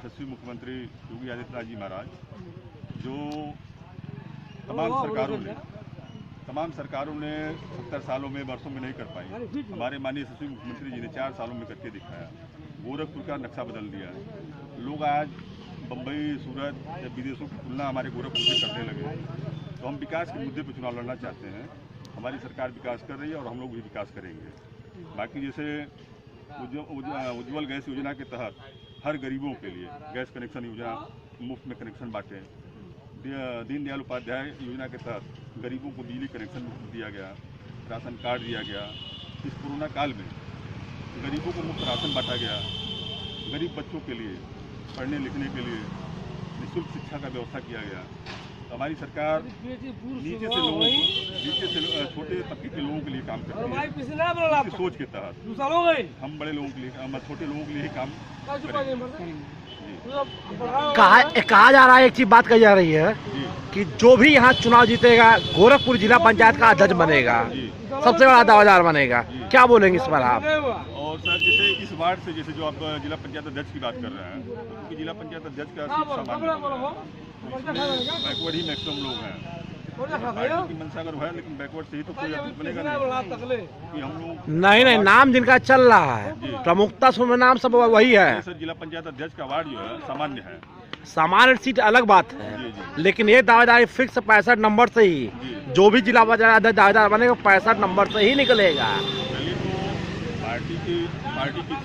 यशस्वी मुख्यमंत्री योगी आदित्यनाथ जी महाराज, जो तमाम सरकारों ने 70 सालों में, वर्षों में नहीं कर पाई, हमारे माननीय यशस्वी मुख्यमंत्री जी ने 4 सालों में करके दिखाया। गोरखपुर का नक्शा बदल दिया। लोग आज बम्बई, सूरत या विदेशों की तुलना हमारे गोरखपुर से करने लगे। तो हम विकास के मुद्दे पर चुनाव लड़ना चाहते हैं। हमारी सरकार विकास कर रही है और हम लोग भी विकास करेंगे। बाकी जैसे उज्ज्वल गैस योजना के तहत हर गरीबों के लिए गैस कनेक्शन योजना, मुफ्त में कनेक्शन बांटे। दीनदयाल उपाध्याय योजना के तहत गरीबों को बिजली कनेक्शन दिया गया, राशन कार्ड दिया गया। इस कोरोना काल में गरीबों को मुफ्त राशन बांटा गया। गरीब बच्चों के लिए पढ़ने लिखने के लिए निःशुल्क शिक्षा का व्यवस्था किया गया। तो हमारी सरकार नीचे से छोटे तबके के लोगों के लिए काम करती है। इसकी सोच के तहत हम बड़े लोगों के लिए, छोटे लोगों के लिए ही काम करेंगे। कहा जा रहा है, एक चीज बात कही जा रही है कि जो भी यहाँ चुनाव जीतेगा गोरखपुर जिला पंचायत का अध्यक्ष बनेगा, सबसे बड़ा दावेदार बनेगा। क्या बोलेंगे इस पर आप? और सर, जैसे इस वार्ड से, जैसे जो आप जिला पंचायत अध्यक्ष की बात कर रहे हैं, क्योंकि जिला पंचायत अध्यक्ष का बैकवर्ड ही मैक्सिमम लोग हैं। पार्टी की मंशा अगर है, लेकिन बैकवर्ड से ही तो कोई बनेगा नहीं। हम लोग नहीं, नाम जिनका चल रहा है, प्रमुखता से नाम सब वही है। सर, जिला पंचायत अध्यक्ष का वार्ड जो है सामान्य है। सामान्य सीट अलग बात है, लेकिन ये दावेदारी फिक्स 65 नंबर से ही, जो भी जिला पंचायत दावेदार बनेगा 65 नंबर से ही निकलेगा। चलिए, तो पार्टी की